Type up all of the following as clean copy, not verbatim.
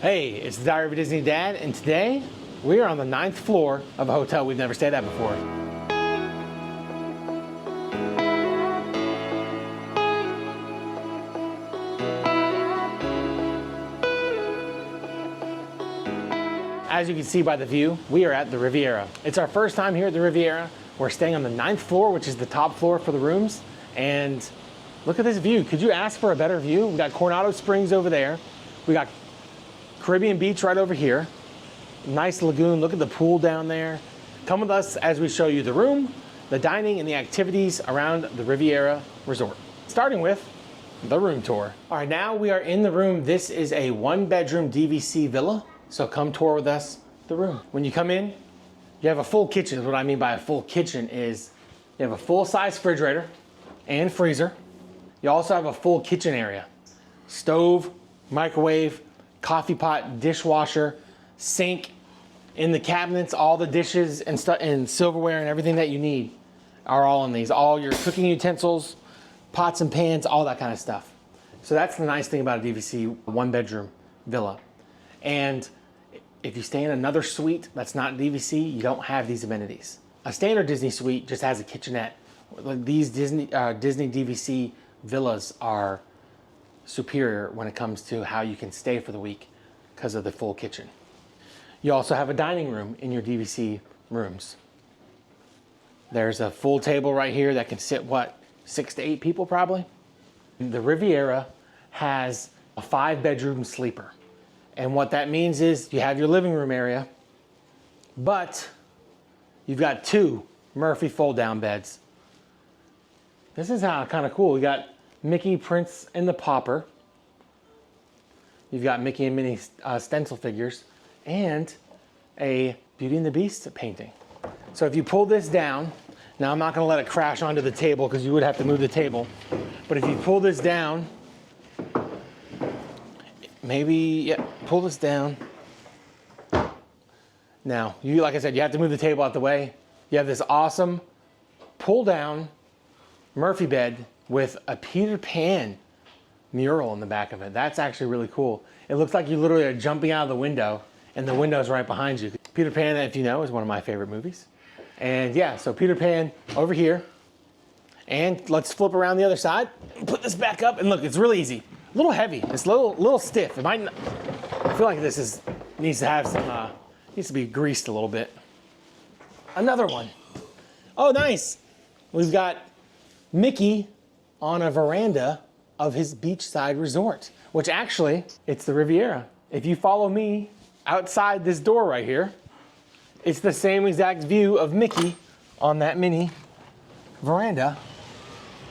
Hey, it's the Diary of a Disney Dad, and today we are on the 9th floor of a hotel we've never stayed at before. As you can see by the view, we are at the Riviera. It's our first time here at the Riviera. We're staying on the 9th floor, which is the top floor for the rooms. And look at this view. Could you ask for a better view? We got Coronado Springs over there. We got Caribbean Beach right over here. Nice lagoon. Look at the pool down there. Come with us as we show you the room, the dining, and the activities around the Riviera Resort. Starting with the room tour. All right, now we are in the room. This is a 1-bedroom DVC villa. So come tour with us the room. When you come in, you have a full kitchen. What I mean by a full kitchen is you have a full-size refrigerator and freezer. You also have a full kitchen area. Stove, microwave, coffee pot, dishwasher, sink. In the cabinets, all the dishes and stuff and silverware and everything that you need are all in these. All your cooking utensils, pots and pans, all that kind of stuff. So that's the nice thing about a DVC 1-bedroom villa. And if you stay in another suite that's not DVC, you don't have these amenities. A standard Disney suite just has a kitchenette. These Disney DVC villas are superior when it comes to how you can stay for the week because of the full kitchen. You also have a dining room in your DVC rooms. There's a full table right here that can sit, 6 to 8 people probably? The Riviera has a 5-bedroom sleeper. And what that means is you have your living room area, but you've got 2 Murphy fold-down beds. This is kind of cool. We got Mickey, Prince, and the Pauper. You've got Mickey and Minnie stencil figures and a Beauty and the Beast painting. So if you pull this down, now I'm not going to let it crash onto the table because you would have to move the table. But if you pull this down, pull this down. Now, like I said, you have to move the table out the way. You have this awesome pull down Murphy bed with a Peter Pan mural in the back of it. That's actually really cool. It looks like you literally are jumping out of the window and the window's right behind you. Peter Pan, if you know, is one of my favorite movies. And yeah, so Peter Pan over here. And let's flip around the other side. Put this back up and look, it's really easy. A little heavy, it's a little stiff. I feel like this needs to have some, needs to be greased a little bit. Another one. Oh, nice. We've got Mickey on a veranda of his beachside resort, which actually, it's the Riviera. If you follow me outside this door right here, it's the same exact view of Mickey on that mini veranda,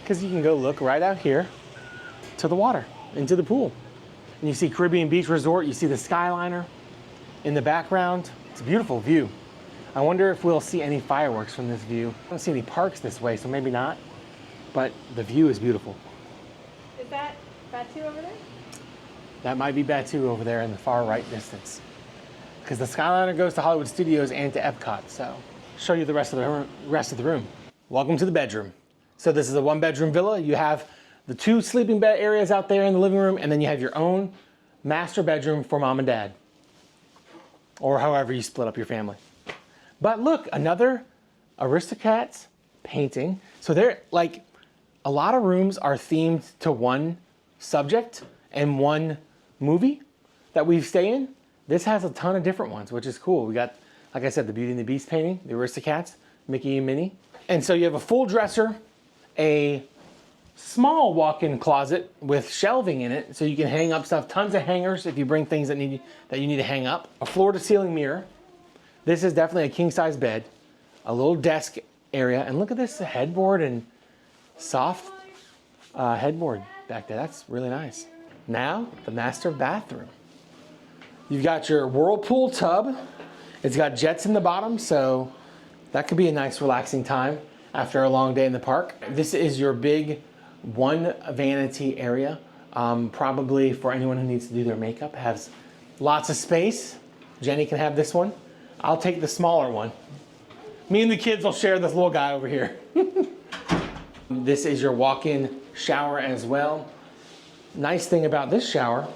because you can go look right out here to the water, into the pool. And you see Caribbean Beach Resort, you see the Skyliner in the background. It's a beautiful view. I wonder if we'll see any fireworks from this view. I don't see any parks this way, so maybe not. But the view is beautiful. Is that Batu over there? That might be Batu over there in the far right distance. Because the Skyliner goes to Hollywood Studios and to Epcot, so show you the rest of the room. Welcome to the bedroom. So this is a 1-bedroom villa. You have the 2 sleeping bed areas out there in the living room, and then you have your own master bedroom for mom and dad. Or however you split up your family. But look, another Aristocats painting. So they're like, a lot of rooms are themed to one subject and one movie that we stay in. This has a ton of different ones, which is cool. We got, like I said, the Beauty and the Beast painting, the Aristocats, Mickey and Minnie. And so you have a full dresser, a small walk-in closet with shelving in it so you can hang up stuff, tons of hangers if you bring things that you need to hang up, a floor-to-ceiling mirror. This is definitely a king-size bed, a little desk area, and look at this headboard and soft headboard back there. That's really nice. Now, the master bathroom. You've got your whirlpool tub. It's got jets in the bottom, so that could be a nice relaxing time after a long day in the park. This is your big 1 vanity area, probably for anyone who needs to do their makeup. It has lots of space. Jennie can have this one. I'll take the smaller one. Me and the kids will share this little guy over here. This is your walk-in shower as well. Nice thing about this shower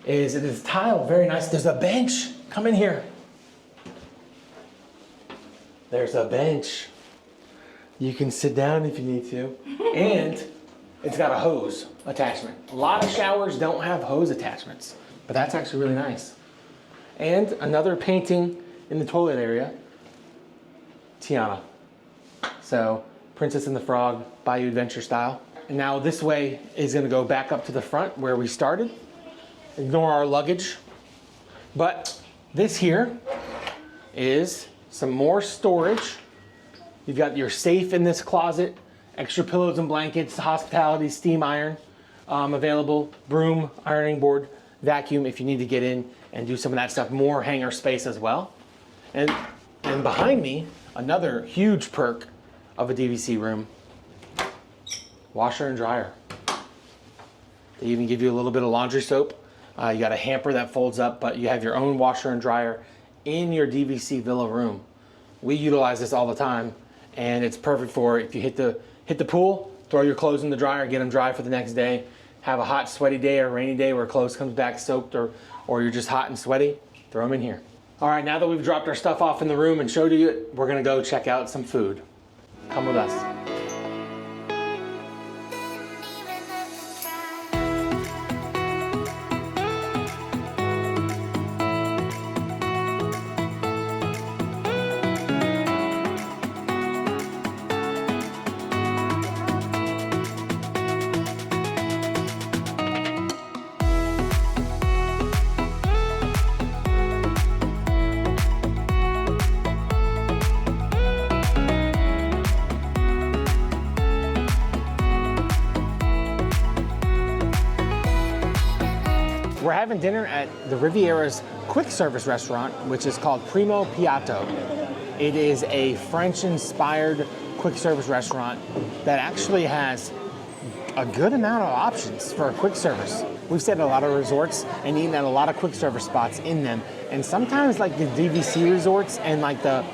is it is tiled very nice. There's a bench. Come in here. There's a bench. You can sit down if you need to. And it's got a hose attachment. A lot of showers don't have hose attachments, but that's actually really nice. And another painting in the toilet area, Tiana. So, Princess and the Frog, Bayou Adventure style. And now this way is gonna go back up to the front where we started. Ignore our luggage. But this here is some more storage. You've got your safe in this closet, extra pillows and blankets, hospitality, steam iron available, broom, ironing board, vacuum if you need to get in and do some of that stuff, more hanger space as well. And behind me, another huge perk of a DVC room, washer and dryer. They even give you a little bit of laundry soap. You got a hamper that folds up, but you have your own washer and dryer in your DVC Villa room. We utilize this all the time, and it's perfect for if you hit the pool, throw your clothes in the dryer, get them dry for the next day, have a hot, sweaty day or rainy day where clothes comes back soaked or you're just hot and sweaty, throw them in here. All right, now that we've dropped our stuff off in the room and showed you it, we're gonna go check out some food. Come with us. We're having dinner at the Riviera's quick service restaurant, which is called Primo Piatto. It is a French-inspired quick service restaurant that actually has a good amount of options for a quick service. We've stayed at a lot of resorts and eaten at a lot of quick service spots in them. And sometimes like the DVC resorts and like the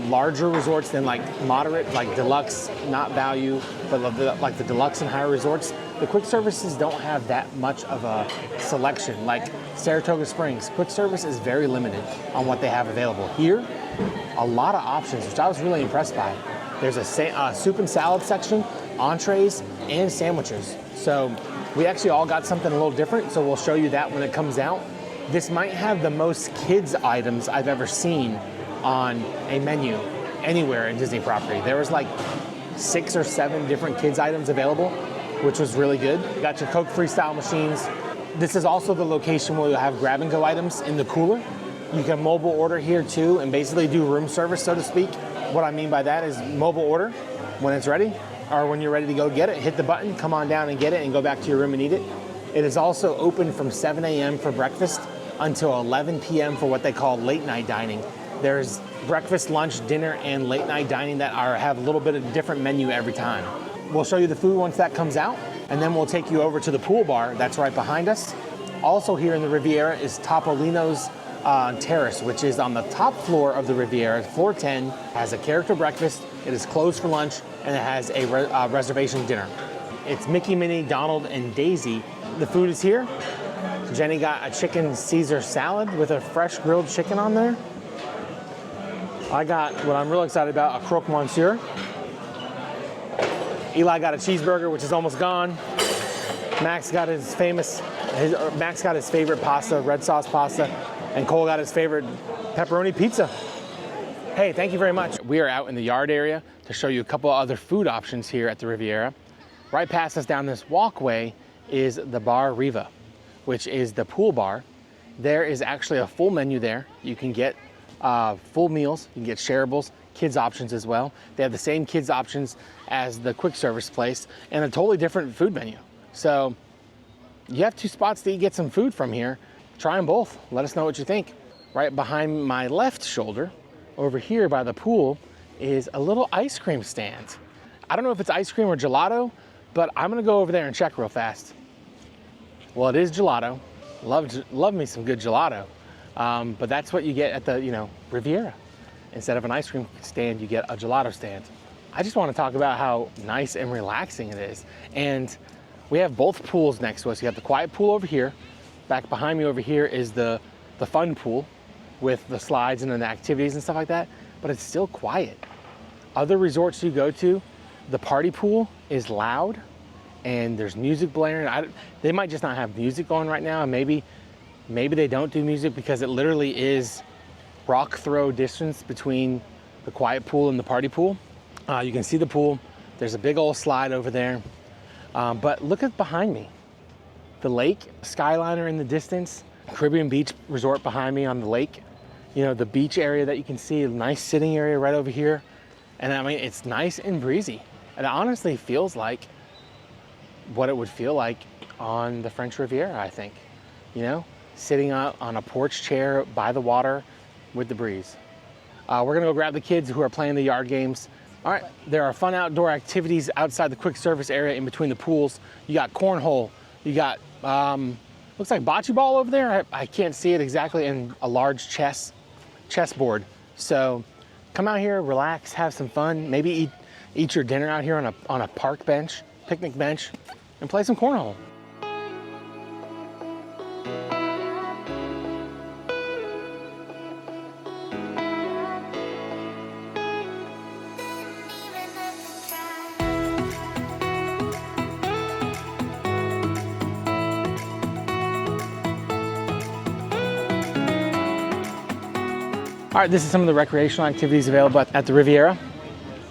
larger resorts than like moderate, like deluxe, not value, but like the deluxe and higher resorts, the quick services don't have that much of a selection. Like Saratoga Springs, quick service is very limited on what they have available. Here, a lot of options, which I was really impressed by. There's a soup and salad section, entrees, and sandwiches. So we actually all got something a little different, so we'll show you that when it comes out. This might have the most kids items I've ever seen on a menu anywhere in Disney property. There was like 6 or 7 different kids items available, which was really good. You got your Coke Freestyle machines. This is also the location where you'll have grab and go items in the cooler. You can mobile order here too and basically do room service, so to speak. What I mean by that is mobile order when it's ready, or when you're ready to go get it, hit the button, come on down and get it and go back to your room and eat it. It is also open from 7 a.m. for breakfast until 11 p.m. for what they call late night dining. There's breakfast, lunch, dinner, and late night dining that have a little bit of different menu every time. We'll show you the food once that comes out, and then we'll take you over to the pool bar that's right behind us. Also here in the Riviera is Topolino's Terrace, which is on the top floor of the Riviera. Floor 10 has a character breakfast, it is closed for lunch, and it has a reservation dinner. It's Mickey, Minnie, Donald, and Daisy. The food is here. Jennie got a chicken Caesar salad with a fresh grilled chicken on there. I got what I'm real excited about, a croque monsieur. Eli got a cheeseburger, which is almost gone. Max got his favorite pasta, red sauce pasta, and Cole got his favorite pepperoni pizza. Hey, thank you very much. We are out in the yard area to show you a couple other food options here at the Riviera. Right past us down this walkway is the Bar Riva, which is the pool bar. There is actually a full menu there. You can get full meals, you can get shareables, kids options as well. They have the same kids options as the quick service place and a totally different food menu. So you have 2 spots to get some food from here. Try them both. Let us know what you think. Right behind my left shoulder, over here by the pool, is a little ice cream stand. I don't know if it's ice cream or gelato, but I'm gonna go over there and check real fast. Well, it is gelato. Love me some good gelato. But that's what you get at the, Riviera. Instead of an ice cream stand, you get a gelato stand. I just want to talk about how nice and relaxing it is. And we have both pools next to us. You have the quiet pool over here, Back behind me over here is the fun pool with the slides and the activities and stuff like that, but it's still quiet. Other resorts you go to, the party pool is loud and there's music blaring. They might just not have music going right now, and maybe they don't do music because it literally is rock throw distance between the quiet pool and the party pool. You can see the pool. There's a big old slide over there. But look at behind me. The lake, Skyliner in the distance, Caribbean Beach Resort behind me on the lake. You know, the beach area that you can see, a nice sitting area right over here. And I mean, it's nice and breezy. And it honestly feels like what it would feel like on the French Riviera, I think. You know, sitting out on a porch chair by the water with the breeze. We're gonna go grab the kids who are playing the yard games. All right, there are fun outdoor activities outside the quick service area in between the pools. You got cornhole, you got, looks like bocce ball over there. I can't see it exactly, and a large chessboard. So come out here, relax, have some fun. Maybe eat your dinner out here on a park bench, picnic bench, and play some cornhole. All right, this is some of the recreational activities available at the Riviera.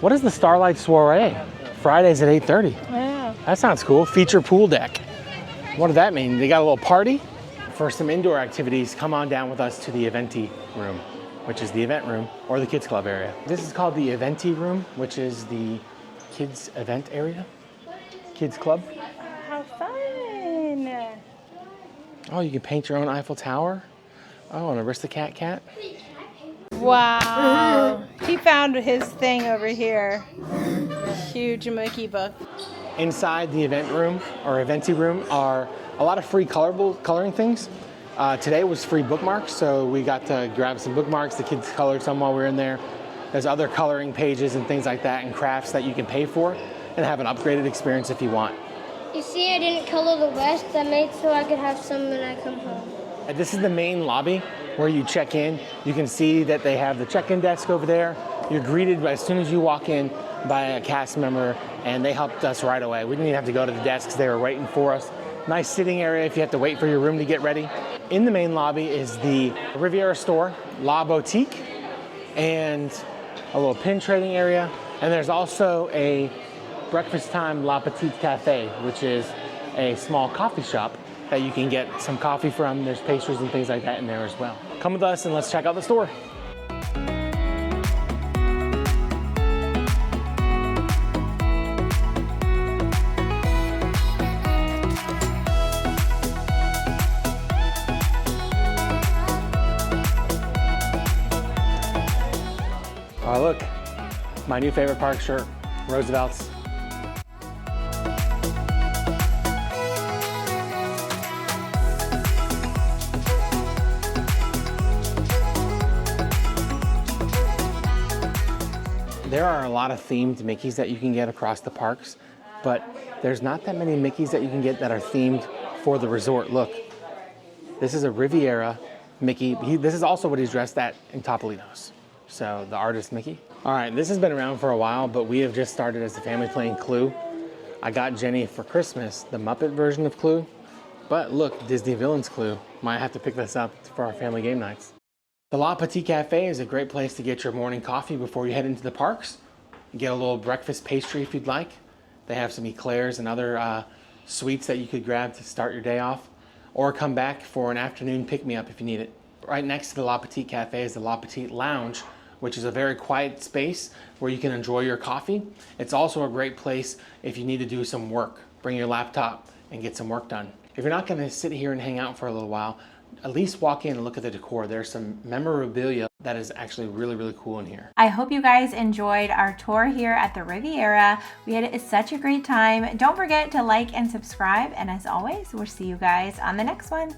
What is the Starlight Soiree? Fridays at 8:30. Yeah. That sounds cool. Feature pool deck. What does that mean? They got a little party? For some indoor activities, come on down with us to the Eventi room, which is the event room, or the kids club area. This is called the Eventi room, which is the kids event area, kids club. How fun. Oh, you can paint your own Eiffel Tower. Oh, an Aristocat cat. Wow. He found his thing over here. Huge Mickey book. Inside the event room or Eventi room are a lot of free coloring things. Today was free bookmarks, so we got to grab some bookmarks. The kids colored some while we were in there. There's other coloring pages and things like that and crafts that you can pay for and have an upgraded experience if you want. You see, I didn't color the rest. I made so I could have some when I come home. This is the main lobby where you check in. You can see that they have the check-in desk over there. You're greeted as soon as you walk in by a cast member, and they helped us right away. We didn't even have to go to the desks. They were waiting for us. Nice sitting area if you have to wait for your room to get ready. In the main lobby is the Riviera store, La Boutique, and a little pin trading area. And there's also a breakfast time La Petite Cafe, which is a small coffee shop that you can get some coffee from. There's pastries and things like that in there as well. Come with us and let's check out the store. Oh, look, my new favorite park shirt, Roosevelt's. There are a lot of themed Mickeys that you can get across the parks, but there's not that many Mickeys that you can get that are themed for the resort. Look, this is a Riviera Mickey. This is also what he's dressed at in Topolino's. So the artist Mickey. All right, this has been around for a while, but we have just started as a family playing Clue. I got Jennie for Christmas, the Muppet version of Clue, but look, Disney Villains Clue. Might have to pick this up for our family game nights. The La Petite Cafe is a great place to get your morning coffee before you head into the parks. Get a little breakfast pastry if you'd like. They have some eclairs and other sweets that you could grab to start your day off, or come back for an afternoon pick-me-up if you need it. Right next to the La Petite Cafe is the La Petite Lounge, which is a very quiet space where you can enjoy your coffee. It's also a great place if you need to do some work. Bring your laptop and get some work done. If you're not gonna sit here and hang out for a little while, at least walk in and look at the decor. There's some memorabilia that is actually really, really cool in here. I hope you guys enjoyed our tour here at the Riviera. We had such a great time. Don't forget to like and subscribe. And as always, we'll see you guys on the next one.